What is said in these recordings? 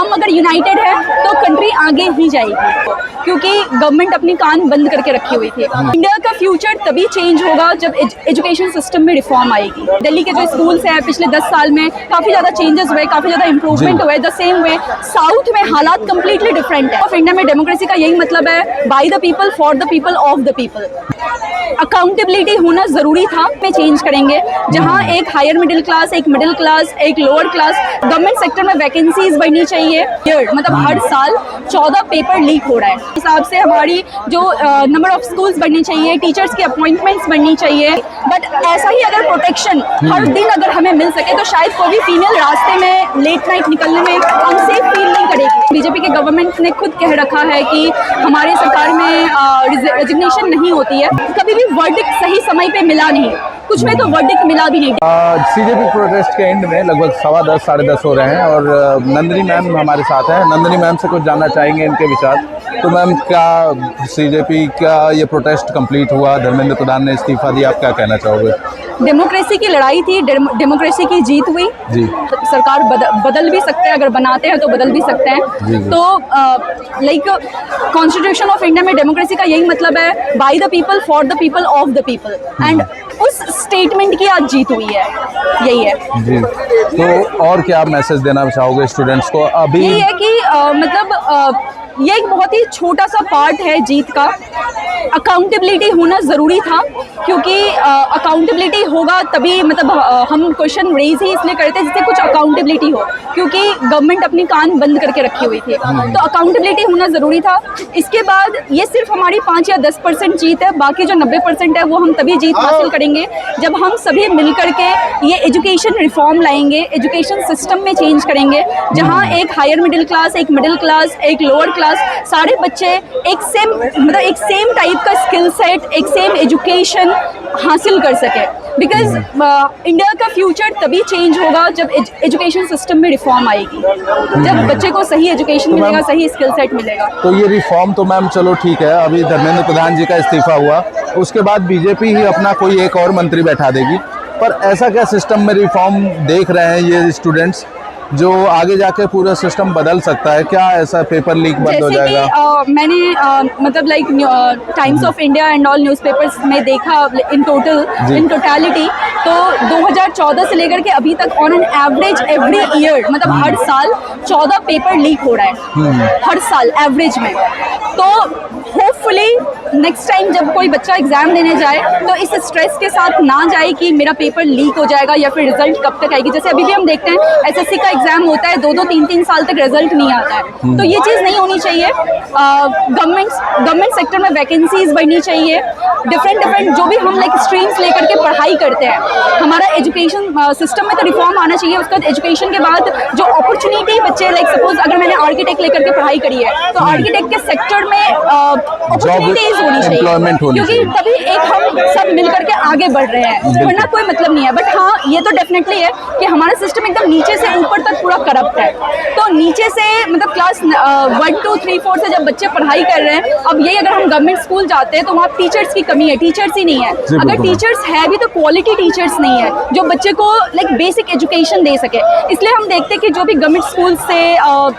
हम अगर यूनाइटेड है तो कंट्री आगे ही जाएगी, क्योंकि गवर्नमेंट अपनी कान बंद करके रखी हुई थी। इंडिया का फ्यूचर तभी चेंज होगा जब एजुकेशन सिस्टम में रिफॉर्म आएगी। दिल्ली के जो स्कूल्स हैं पिछले 10 साल में काफ़ी ज़्यादा चेंजेस हुए, काफ़ी ज़्यादा इंप्रूवमेंट हुए। द सेम वे साउथ में हालात कंप्लीटली डिफरेंट है। ऑफ इंडिया में डेमोक्रेसी का यही मतलब है, by the people for the people of the people. Accountability होना ज़रूरी था, में चेंज करेंगे जहाँ एक हायर मिडिल क्लास, एक मिडिल क्लास, एक लोअर क्लास। गवर्नमेंट सेक्टर में वैकेंसीज बढ़नी चाहिए, मतलब हर साल 14 पेपर लीक हो रहा है। इस हिसाब से हमारी जो नंबर ऑफ स्कूल्स बढ़नी चाहिए, टीचर्स की अपॉइंटमेंट्स बढ़नी चाहिए। बट ऐसा ही अगर प्रोटेक्शन हर दिन अगर हमें मिल सके तो शायद कोई भी फीमेल रास्ते में लेट नाइट निकलने में अनसेफ फील नहीं करेगी। बीजेपी के गवर्नमेंट ने खुद कह रखा है कि हमारे सरकार में रेजिग्नेशन नहीं होती है। कभी भी वर्डिक्ट सही समय पे मिला नहीं, कुछ में तो वर्डिक्ट मिला भी नहीं। सीजेपी प्रोटेस्ट के एंड में लगभग 10:15 साढ़े 10 हो रहे हैं और नंदिनी मैम हमारे साथ हैं। नंदिनी मैम से कुछ जानना चाहेंगे इनके विचार। तो मैम, क्या सीजेपी का ये प्रोटेस्ट कंप्लीट हुआ, धर्मेंद्र प्रधान ने इस्तीफा दिया, आप क्या कहना चाहोगे? डेमोक्रेसी की लड़ाई थी, डेमोक्रेसी की जीत हुई जी। सरकार बदल भी सकते हैं, अगर बनाते हैं तो बदल भी सकते हैं जी। तो लाइक कॉन्स्टिट्यूशन ऑफ इंडिया में डेमोक्रेसी का यही मतलब है, by the people for the people of the people, and उस स्टेटमेंट की आज जीत हुई है, यही है जी। तो और क्या मैसेज देना चाहोगे स्टूडेंट्स को? अभी यही है कि ये एक बहुत ही छोटा सा पार्ट है जीत का। अकाउंटेबिलिटी होना ज़रूरी था, क्योंकि अकाउंटेबिलिटी होगा तभी, मतलब हम क्वेश्चन रेज ही इसलिए करते हैं जिससे कुछ अकाउंटेबिलिटी हो, क्योंकि गवर्नमेंट अपनी कान बंद करके रखी हुई थी। तो अकाउंटेबिलिटी होना ज़रूरी था। इसके बाद ये सिर्फ हमारी 5 या 10% जीत है, बाकी जो 90% है वो हम तभी जीत हासिल करेंगे जब हम सभी मिल करके ये एजुकेशन रिफॉर्म लाएंगे, एजुकेशन सिस्टम में चेंज करेंगे जहाँ एक हायर मिडिल क्लास, एक मिडिल क्लास, एक लोअर क्लास, सारे बच्चे एक सेम टाइप का स्किल सेट, एक सेम एजुकेशन हासिल कर सके। बिकॉज इंडिया का फ्यूचर तभी चेंज होगा जब एजुकेशन सिस्टम में रिफॉर्म आएगी, जब बच्चे को सही एजुकेशन मिलेगा, सही स्किल सेट मिलेगा। तो ये रिफॉर्म तो मैम चलो ठीक है, अभी धर्मेंद्र प्रधान जी का इस्तीफा हुआ, उसके बाद बीजेपी ही अपना कोई एक और मंत्री बैठा देगी। पर ऐसा क्या सिस्टम में रिफॉर्म देख रहे हैं ये स्टूडेंट्स जो आगे जाके पूरा सिस्टम बदल सकता है? क्या ऐसा पेपर लीक बंद हो जाएगा? मैंने मतलब like times of India and all newspapers में देखा इन टोटलिटी, तो 2014 से लेकर के अभी तक on an average every year, मतलब हर साल 14 पेपर लीक हो रहा है हर साल एवरेज में। तो होपफुली नेक्स्ट टाइम जब कोई बच्चा एग्जाम देने जाए तो इस स्ट्रेस के साथ ना जाए कि मेरा पेपर लीक हो जाएगा या फिर रिजल्ट कब तक आएगी। जैसे अभी भी हम देखते हैं एसएससी का एग्जाम होता है, 2-2, 3-3 साल तक रिजल्ट नहीं आता है। तो ये चीज़ नहीं होनी चाहिए। गवर्नमेंट सेक्टर में वैकेंसीज बढ़नी चाहिए। डिफरेंट जो भी हम लाइक स्ट्रीम्स लेकर के पढ़ाई करते हैं, हमारा एजुकेशन सिस्टम में तो रिफॉर्म आना चाहिए। उसके बाद एजुकेशन के बाद जो अपॉर्चुनिटी बच्चे, लाइक सपोज अगर मैंने आर्किटेक्ट लेकर के पढ़ाई करी है तो आर्किटेक्ट के सेक्टर में अपॉर्चुनिटीज होनी चाहिए, क्योंकि तभी एक हम सब मिल करके आगे बढ़ रहे हैं, वरना कोई मतलब नहीं है। बट हाँ, ये तो डेफिनेटली है कि हमारा सिस्टम एकदम नीचे से ऊपर तक पूरा करप्ट है। तो नीचे से मतलब क्लास 1, 2, 3, 4 से जब बच्चे पढ़ाई कर रहे हैं, अब यही अगर हम गवर्नमेंट स्कूल जाते हैं तो वहाँ टीचर्स की कमी है, टीचर्स ही नहीं है। अगर टीचर्स है भी तो क्वालिटी टीचर्स नहीं है जो बच्चे को लाइक बेसिक एजुकेशन दे सके। इसलिए हम देखते हैं कि जो भी गवर्नमेंट स्कूल से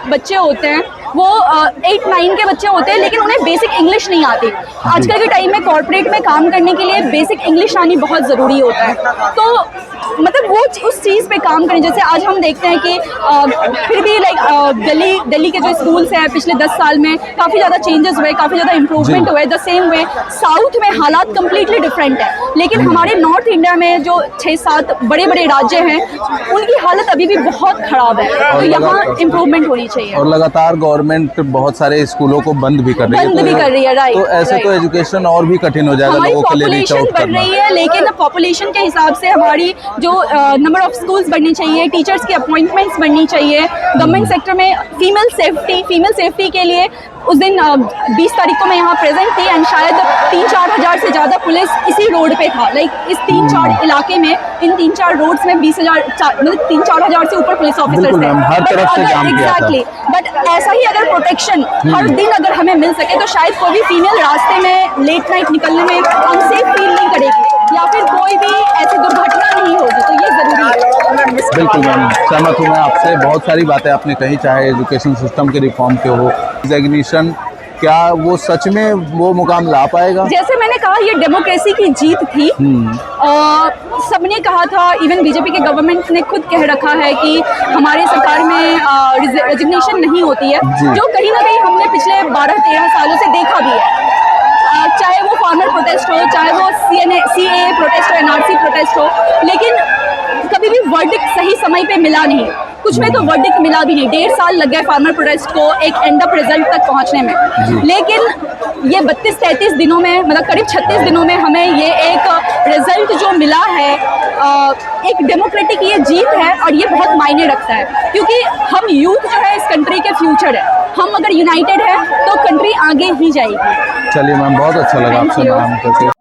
बच्चे होते हैं वो 8, 9 के बच्चे होते हैं, लेकिन उन्हें बेसिक इंग्लिश नहीं आती। आजकल के टाइम में कॉर्पोरेट में काम करने के लिए बेसिक इंग्लिश आनी बहुत ज़रूरी होता है। तो मतलब वो उस चीज़ पे काम करें। जैसे आज हम देखते हैं कि फिर भी लाइक दिल्ली के जो स्कूल्स हैं पिछले 10 साल में काफ़ी ज़्यादा चेंजेस हुए, काफ़ी ज़्यादा इंप्रूवमेंट हुए। द सेम वे साउथ में हालात कंप्लीटली डिफरेंट है, लेकिन हमारे नॉर्थ इंडिया में जो 6-7 बड़े बड़े राज्य हैं उनकी हालत अभी भी बहुत ख़राब है। तो यहाँ इम्प्रूवमेंट होनी चाहिए। और लगातार गवर्नमेंट बहुत सारे स्कूलों को बंद भी कर रही है, राइट। तो ऐसे तो एजुकेशन और भी कठिन हो जाएगा लोगों के लिए रीच आउट करना। बढ़ रही है, लेकिन पॉपुलेशन के हिसाब से हमारी जो नंबर ऑफ स्कूल्स बढ़नी चाहिए, टीचर्स की अपॉइंटमेंट्स बढ़नी चाहिए। गवर्नमेंट सेक्टर में फीमेल सेफ्टी के लिए उस दिन 20 तारीख को मैं यहाँ प्रेजेंट थी, एंड शायद 3-4 हज़ार से ज़्यादा पुलिस इसी रोड पे था। लाइक इस 3-4 इलाके में, इन 3-4 रोड्स में 20,000 मतलब 3-4 हज़ार से ऊपर पुलिस ऑफिसर्स हैं हर तरफ से जाम किया था। एग्जैक्टली। बट ऐसा ही अगर प्रोटेक्शन हर दिन अगर हमें मिल सके तो शायद कोई भी फीमेल रास्ते में लेट नाइट निकलने में अनसेफ फील नहीं करेगी। या फिर कोई भी ऐसी दुर्घटना नहीं होगी, तो ये ज़रूरी है। बिल्कुल मैम, सहमत हूँ मैं आपसे। बहुत सारी बातें आपने कही, चाहे एजुकेशन सिस्टम के रिफॉर्म के हो, रिकग्निशन, क्या वो सच में वो मुकाम ला पाएगा? जैसे मैंने कहा, ये डेमोक्रेसी की जीत थी। सबने कहा था, इवन बीजेपी के गवर्नमेंट ने खुद कह रखा है कि हमारे सरकार में रेजिग्नेशन नहीं होती है, जो कहीं ना कहीं हमने पिछले 12-13 सालों से देखा भी है। चाहे वो फार्मर प्रोटेस्ट हो, चाहे वो CAA प्रोटेस्ट हो, NRC प्रोटेस्ट हो, लेकिन कभी भी वर्डिक्ट सही समय पे मिला नहीं। कुछ में तो वर्डिक्ट मिला भी नहीं। 1.5 साल लग गए फार्मर प्रोटेस्ट को एक एंड अप रिजल्ट तक पहुंचने में। लेकिन ये 32-33 दिनों में, मतलब करीब 36 दिनों में हमें ये एक रिजल्ट जो मिला है, एक डेमोक्रेटिक ये जीत है, और ये बहुत मायने रखता है, क्योंकि हम यूथ जो है इस कंट्री के फ्यूचर है। हम अगर यूनाइटेड है तो कंट्री आगे ही जाएगी। चलिए मैम, बहुत अच्छा लगा आपसे मैम करके।